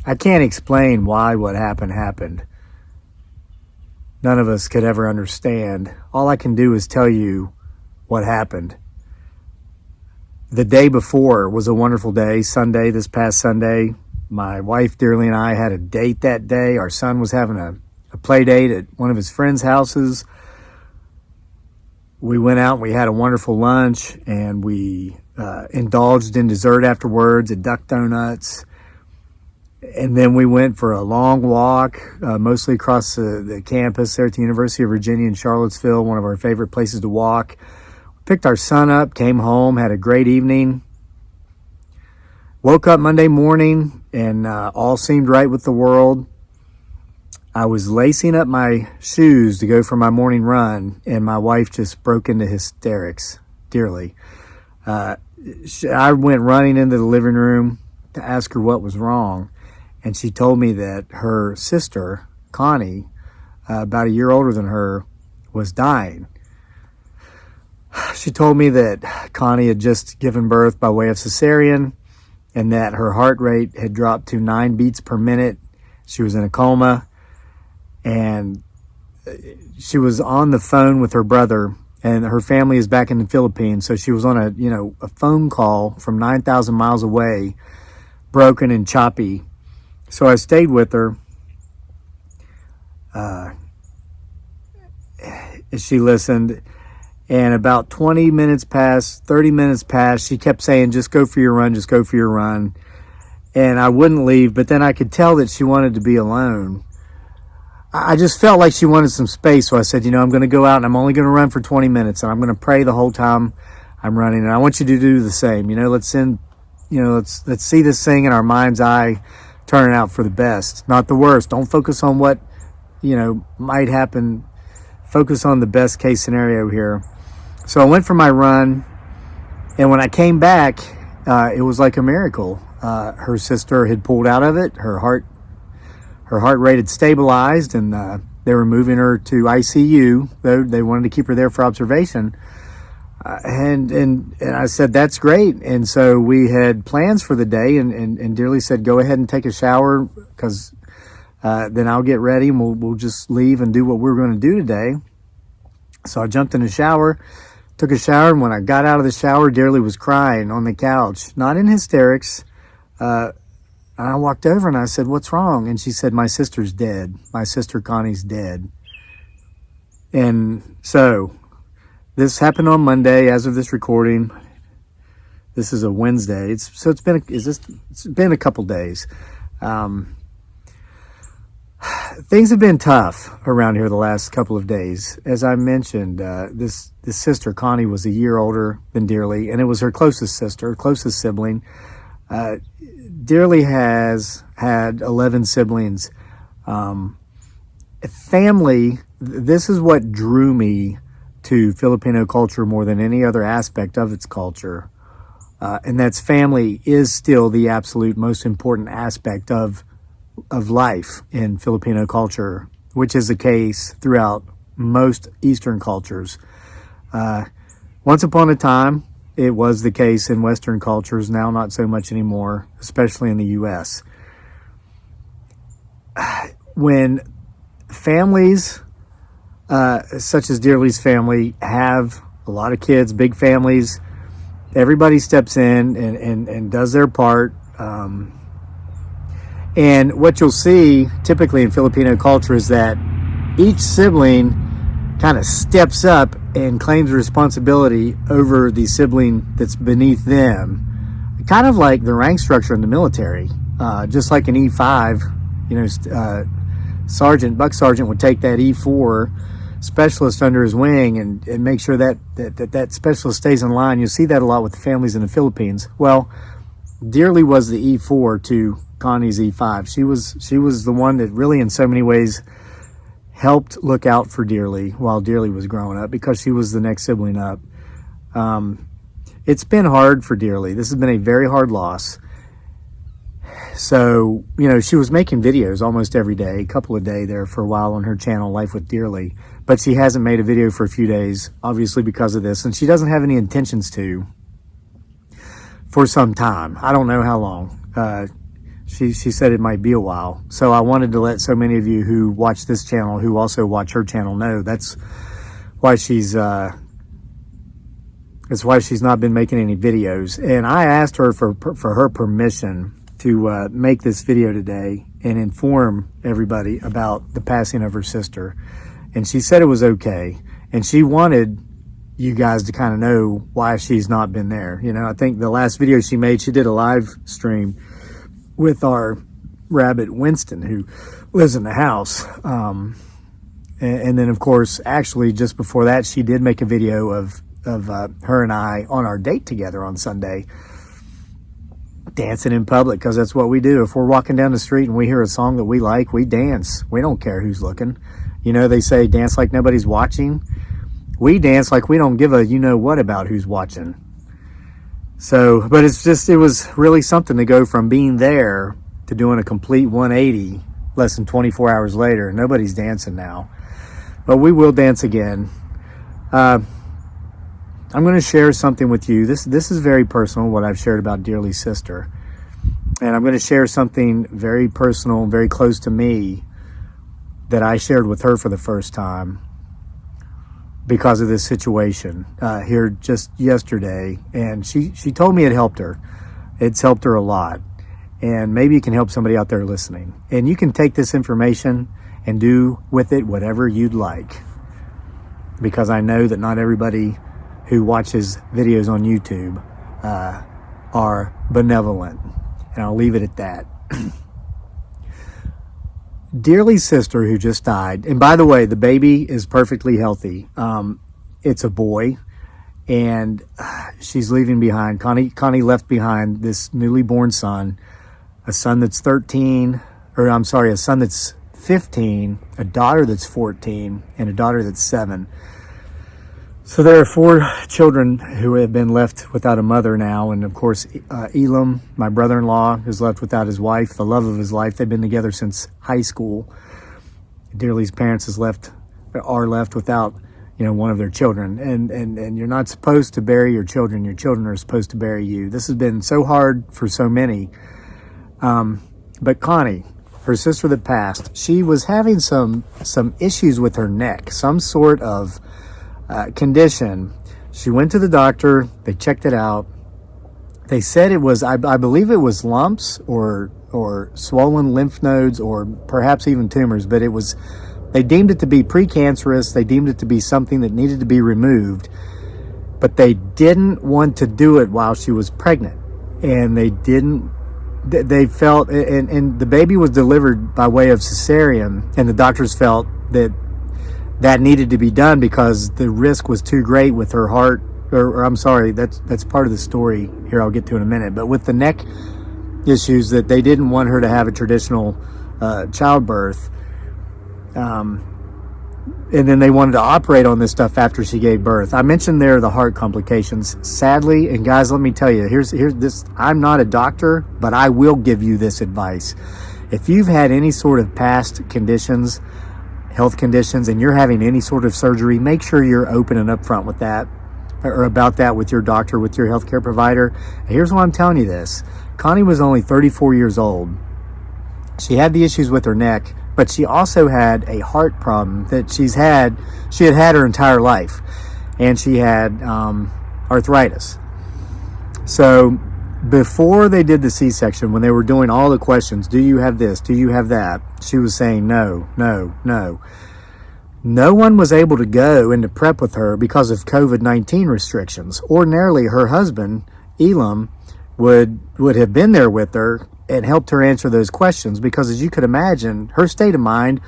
I can't explain why what happened. None of us could ever understand. All I can do is tell you what happened. The day before was a wonderful day, Sunday, this past Sunday. My wife, Dearly, and I had a date that day. Our son was having a play date at one of his friends' houses. We went out and we had a wonderful lunch, and we indulged in dessert afterwards at Duck Donuts. And then we went for a long walk, mostly across the campus there at the University of Virginia in Charlottesville, one of our favorite places to walk. Picked our son up, came home, had a great evening. Woke up Monday morning, and all seemed right with the world. I was lacing up my shoes to go for my morning run, and my wife just broke into hysterics, Dearly. I went running into the living room to ask her what was wrong. And she told me that her sister, Connie, about a year older than her, was dying. She told me that Connie had just given birth by way of cesarean and that her heart rate had dropped to 9 beats per minute. She was in a coma, and she was on the phone with her brother, and her family is back in the Philippines. So she was on a phone call from 9,000 miles away, broken and choppy. So I stayed with her as she listened, and about 20 minutes passed, 30 minutes passed. She kept saying, just go for your run, just go for your run. And I wouldn't leave, but then I could tell that she wanted to be alone. I just felt like she wanted some space, so I said, I'm going to go out and I'm only going to run for 20 minutes, and I'm going to pray the whole time I'm running, and I want you to do the same. Let's see this thing in our mind's eye turning out for the best, not the worst. Don't focus on what, might happen. Focus on the best case scenario here. So I went for my run, and when I came back, it was like a miracle. Her sister had pulled out of it. Her heart rate had stabilized, and they were moving her to ICU, though they wanted to keep her there for observation. And I said, that's great. And so we had plans for the day, and Dearly said, go ahead and take a shower, because then I'll get ready and we'll just leave and do what we're going to do today. So I jumped in the shower, took a shower, and when I got out of the shower, Dearly was crying on the couch, not in hysterics. And I walked over and I said, what's wrong? And she said, my sister's dead. My sister Connie's dead. And so this happened on Monday as of this recording. This is a Wednesday. It's been a couple days. Things have been tough around here the last couple of days. As I mentioned, this sister, Connie, was a year older than Dearly, and it was her closest sister, closest sibling. Dearly has had 11 siblings. Family, this is what drew me to Filipino culture more than any other aspect of its culture. And that's family is still the absolute most important aspect of life in Filipino culture, which is the case throughout most Eastern cultures. Once upon a time, it was the case in Western cultures, now not so much anymore, especially in the U.S. When families such as Dearly's family have a lot of kids, big families, everybody steps in and does their part. And what you'll see typically in Filipino culture is that each sibling kind of steps up and claims responsibility over the sibling that's beneath them. Kind of like the rank structure in the military. Just like an E5, Buck Sergeant would take that E4 specialist under his wing and make sure that specialist stays in line. You'll see that a lot with the families in the Philippines. Well, Dearly was the E4 to Connie's E5. She was the one that really in so many ways helped look out for Dearly while Dearly was growing up, because she was the next sibling up. It's been hard for Dearly. This has been a very hard loss. So, she was making videos almost every day, a couple a day there for a while on her channel, Life with Dearly. But she hasn't made a video for a few days, obviously because of this. And she doesn't have any intentions to for some time. I don't know how long. she said it might be a while. So I wanted to let so many of you who watch this channel, who also watch her channel, know that's why she's not been making any videos. And I asked her for her permission to make this video today and inform everybody about the passing of her sister. And she said it was okay. And she wanted you guys to kind of know why she's not been there. You know, I think the last video she made, she did a live stream with our rabbit Winston, who lives in the house. And then, of course, actually just before that, she did make a video of her and I on our date together on Sunday, dancing in public, because that's what we do. If we're walking down the street and we hear a song that we like, we dance. We don't care who's looking. You know, they say dance like nobody's watching. We dance like we don't give a you-know-what about who's watching. So, but it was really something to go from being there to doing a complete 180 less than 24 hours later. Nobody's dancing now. But we will dance again. I'm going to share something with you. This is very personal, what I've shared about Dearly's sister. And I'm going to share something very personal, very close to me, that I shared with her for the first time because of this situation here just yesterday. And she told me it helped her. It's helped her a lot. And maybe it can help somebody out there listening. And you can take this information and do with it whatever you'd like. Because I know that not everybody who watches videos on YouTube are benevolent. And I'll leave it at that. Dearly's sister, who just died, and by the way, the baby is perfectly healthy. It's a boy, and she's leaving behind. Connie left behind this newly born son, a son that's 13, or I'm sorry, a son that's 15, a daughter that's 14, and a daughter that's 7. So there are 4 children who have been left without a mother now. And of course, Elam, my brother-in-law, is left without his wife, the love of his life. They've been together since high school. Dearly's parents are left without, one of their children. And you're not supposed to bury your children. Your children are supposed to bury you. This has been so hard for so many. But Connie, her sister that passed, she was having some issues with her neck, some sort of condition. She went to the doctor. They checked it out. They said it was, I believe it was lumps or swollen lymph nodes or perhaps even tumors, but they deemed it to be precancerous. They deemed it to be something that needed to be removed, but they didn't want to do it while she was pregnant. And they felt, and the baby was delivered by way of cesarean, and the doctors felt that needed to be done because the risk was too great with her heart, or I'm sorry, that's part of the story here I'll get to in a minute, but with the neck issues, that they didn't want her to have a traditional childbirth, and then they wanted to operate on this stuff after she gave birth. I mentioned there the heart complications, sadly, and guys, let me tell you, here's this, I'm not a doctor, but I will give you this advice. If you've had any sort of past conditions, health conditions, and you're having any sort of surgery, make sure you're open and upfront with that, or about that with your doctor, with your healthcare provider. And here's why I'm telling you this. Connie was only 34 years old. She had the issues with her neck, but she also had a heart problem that she had her entire life, and she had arthritis. So before they did the C-section, when they were doing all the questions, do you have this? Do you have that? She was saying no, no, no. No one was able to go into prep with her because of COVID-19 restrictions. Ordinarily, her husband, Elam, would have been there with her and helped her answer those questions because, as you could imagine, her state of mind,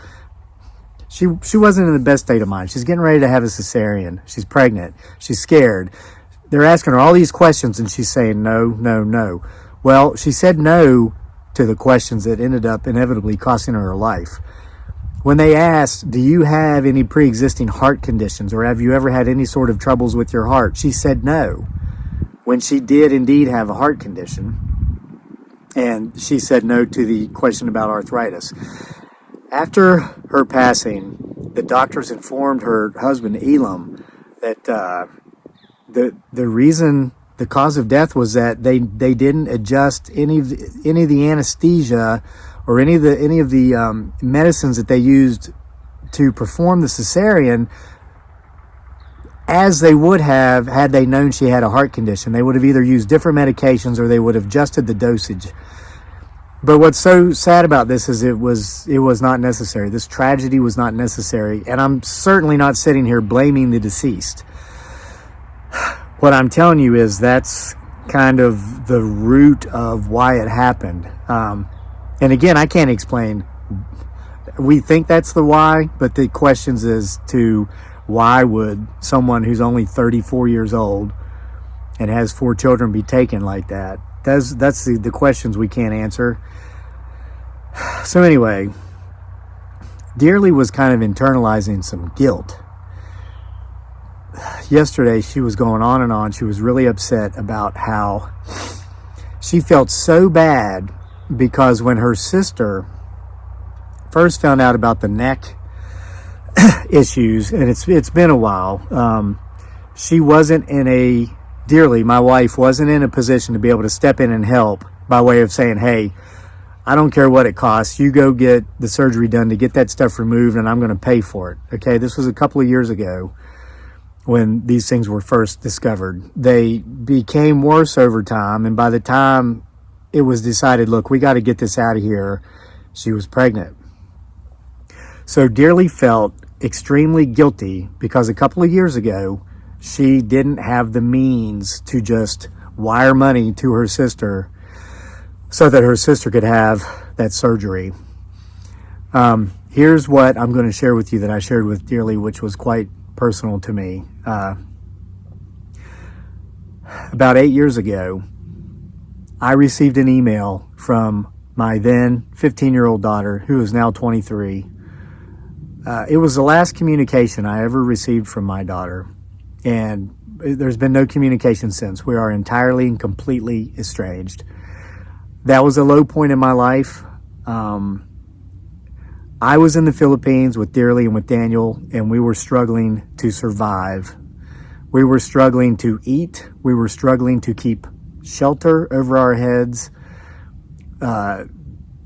she wasn't in the best state of mind. She's getting ready to have a cesarean. She's pregnant. She's scared. They're asking her all these questions, and she's saying no, no, no. Well, she said no to the questions that ended up inevitably costing her life. When they asked, do you have any pre-existing heart conditions, or have you ever had any sort of troubles with your heart? She said no, when she did indeed have a heart condition. And she said no to the question about arthritis. After her passing, the doctors informed her husband, Elam, that the reason the cause of death was that they didn't adjust any of the anesthesia or any of the medicines that they used to perform the cesarean as they would have had they known she had a heart condition. They would have either used different medications or they would have adjusted the dosage. But what's so sad about this is it was not necessary. This tragedy was not necessary. And I'm certainly not sitting here blaming the deceased. What I'm telling you is that's kind of the root of why it happened. And again, I can't explain. We think that's the why, but the questions is to why would someone who's only 34 years old and has 4 children be taken like that? That's the questions we can't answer. So anyway, Dearly was kind of internalizing some guilt. Yesterday, she was going on and on. She was really upset about how she felt so bad because when her sister first found out about the neck issues, and it's been a while, she wasn't in a, Dearly, my wife, wasn't in a position to be able to step in and help by way of saying, hey, I don't care what it costs, you go get the surgery done to get that stuff removed and I'm going to pay for it. Okay, this was a couple of years ago when these things were first discovered. They became worse over time, and by the time it was decided, look, we got to get this out of here, she was pregnant. So Dearly felt extremely guilty because a couple of years ago, she didn't have the means to just wire money to her sister so that her sister could have that surgery. Here's what I'm going to share with you that I shared with Dearly, which was quite personal to me. About 8 years ago, I received an email from my then 15-year-old daughter, who is now 23. It was the last communication I ever received from my daughter, and there's been no communication since. We are entirely and completely estranged. That was a low point in my life. I was in the Philippines with Dearly and with Daniel, and we were struggling to survive. We were struggling to eat. We were struggling to keep shelter over our heads.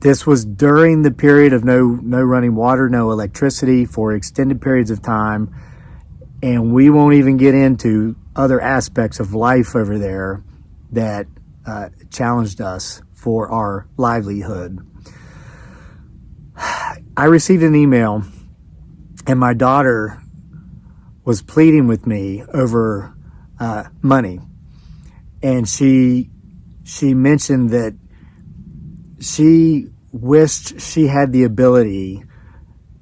This was during the period of no running water, no electricity for extended periods of time. And we won't even get into other aspects of life over there that challenged us for our livelihood. I received an email, and my daughter was pleading with me over money. And she mentioned that she wished she had the ability,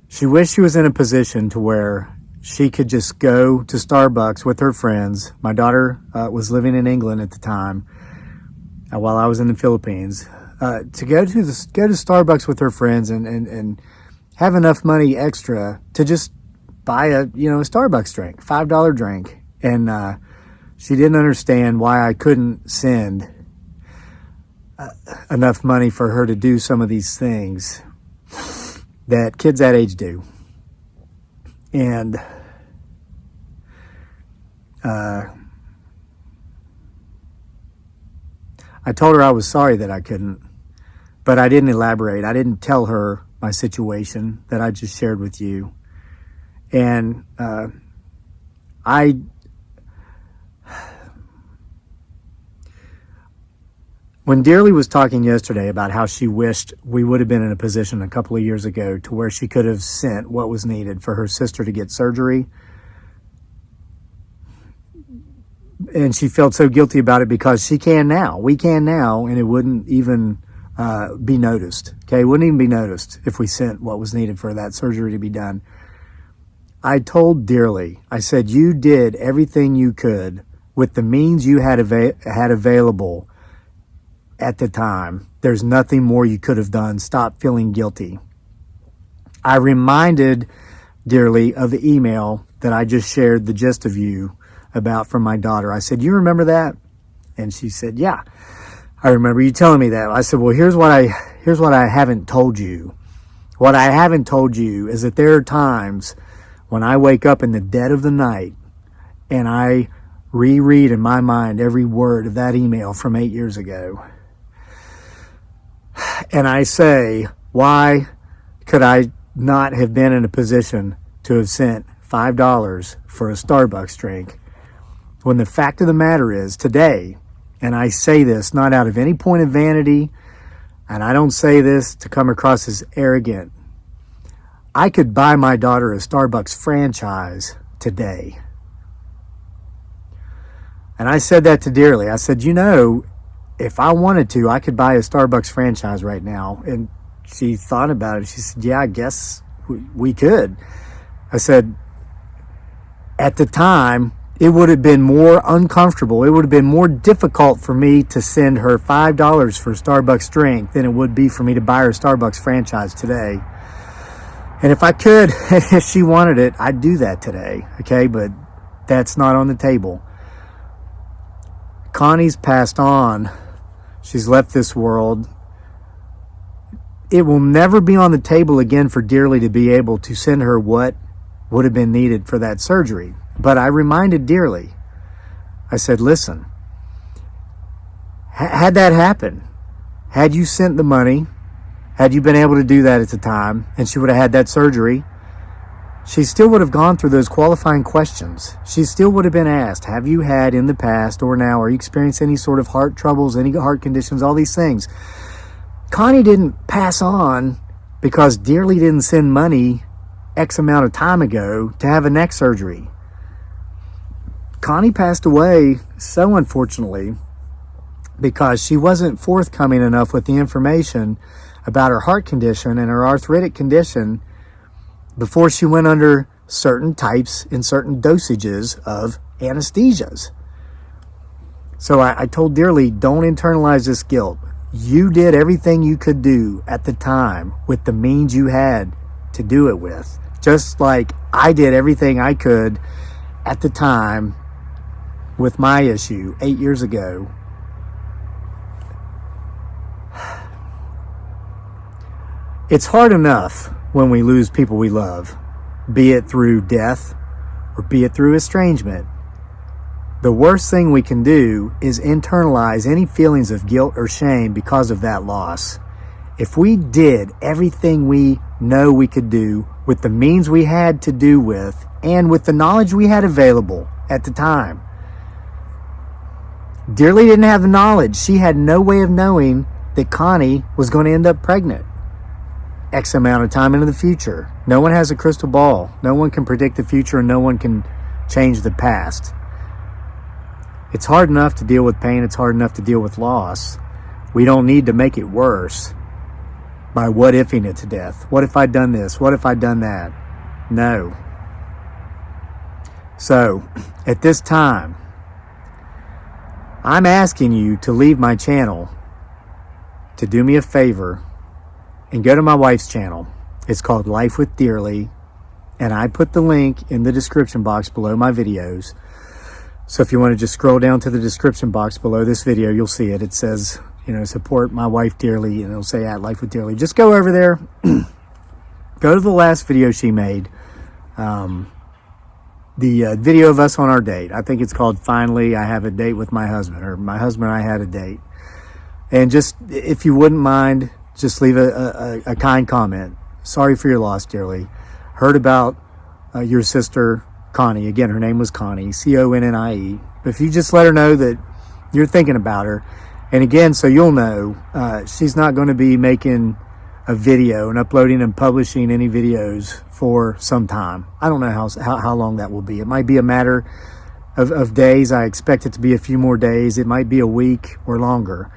she wished she was in a position to where she could just go to Starbucks with her friends. My daughter was living in England at the time, while I was in the Philippines, to go to Starbucks with her friends and have enough money extra to just buy a Starbucks drink, $5 drink. And she didn't understand why I couldn't send enough money for her to do some of these things that kids that age do. And I told her I was sorry that I couldn't, but I didn't elaborate. I didn't tell her my situation that I just shared with you. And when Dearly was talking yesterday about how she wished we would have been in a position a couple of years ago to where she could have sent what was needed for her sister to get surgery, and she felt so guilty about it because we can now, and it wouldn't even be noticed. Okay, it wouldn't even be noticed if we sent what was needed for that surgery to be done. I told Dearly, I said, you did everything you could with the means you had available at the time. There's nothing more you could have done. Stop feeling guilty. I reminded Dearly of the email that I just shared the gist of you about from my daughter. I said, you remember that? And she said, yeah, I remember you telling me that. I said, well, here's what I haven't told you. What I haven't told you is that there are times when I wake up in the dead of the night and I reread in my mind every word of that email from 8 years ago. And I say, why could I not have been in a position to have sent $5 for a Starbucks drink, when the fact of the matter is today, and I say this not out of any point of vanity, and I don't say this to come across as arrogant, I could buy my daughter a Starbucks franchise today. And I said that to Dearly. I said, you know, if I wanted to, I could buy a Starbucks franchise right now. And she thought about it. She said, yeah, I guess we could. I said, at the time, it would have been more uncomfortable. It would have been more difficult for me to send her $5 for a Starbucks drink than it would be for me to buy her a Starbucks franchise today. And if I could, if she wanted it, I'd do that today. Okay, but that's not on the table. Connie's passed on. She's left this world. It will never be on the table again for Dearly to be able to send her what would have been needed for that surgery. But I reminded Dearly, I said, listen, had that happened, had you sent the money, had you been able to do that at the time, and she would have had that surgery, she still would have gone through those qualifying questions. She still would have been asked, have you had in the past or now, are you experiencing any sort of heart troubles, any heart conditions, all these things. Connie didn't pass on because Dearly didn't send money X amount of time ago to have a neck surgery. Connie passed away, so unfortunately, because she wasn't forthcoming enough with the information about her heart condition and her arthritic condition before she went under certain types and certain dosages of anesthesias. So I told Dearly, don't internalize this guilt. You did everything you could do at the time with the means you had to do it with. Just like I did everything I could at the time with my issue 8 years ago. It's hard enough when we lose people we love, be it through death or be it through estrangement. The worst thing we can do is internalize any feelings of guilt or shame because of that loss. If we did everything we know we could do with the means we had to do with and with the knowledge we had available at the time. Dearly didn't have the knowledge. She had no way of knowing that Connie was going to end up pregnant X amount of time into the future. No one has a crystal ball. No one can predict the future and no one can change the past. It's hard enough to deal with pain. It's hard enough to deal with loss. We don't need to make it worse by what-ifing it to death. What if I'd done this? What if I'd done that? No. So, at this time, I'm asking you to leave my channel, to do me a favor, and go to my wife's channel. It's called Life with Dearly, and I put the link in the description box below my videos. So if you want to just scroll down to the description box below this video, you'll see it. It says, support my wife Dearly, and it'll say at Life with Dearly. Just go over there, go to the last video she made, the video of us on our date. I think it's called Finally I Have a Date with My Husband, or My Husband and I Had a Date. And just, if you wouldn't mind, just leave a kind comment. Sorry for your loss, Dearly. Heard about your sister, Connie. Again, her name was Connie, C-O-N-N-I-E. But if you just let her know that you're thinking about her, and again, so you'll know, she's not going to be making a video and uploading and publishing any videos for some time. I don't know how long that will be. It might be a matter of days. I expect it to be a few more days. It might be a week or longer.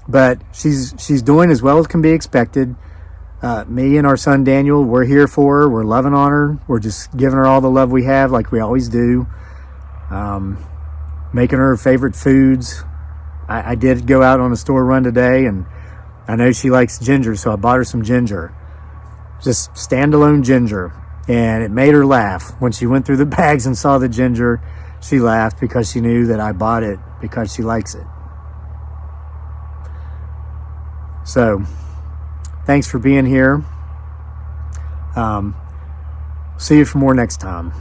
But she's doing as well as can be expected. Me and our son Daniel, we're here for her. We're loving on her. We're just giving her all the love we have, like we always do. Making her favorite foods. I did go out on a store run today, and I know she likes ginger, so I bought her some ginger. Just standalone ginger. And it made her laugh. When she went through the bags and saw the ginger, she laughed because she knew that I bought it because she likes it. So, thanks for being here. See you for more next time.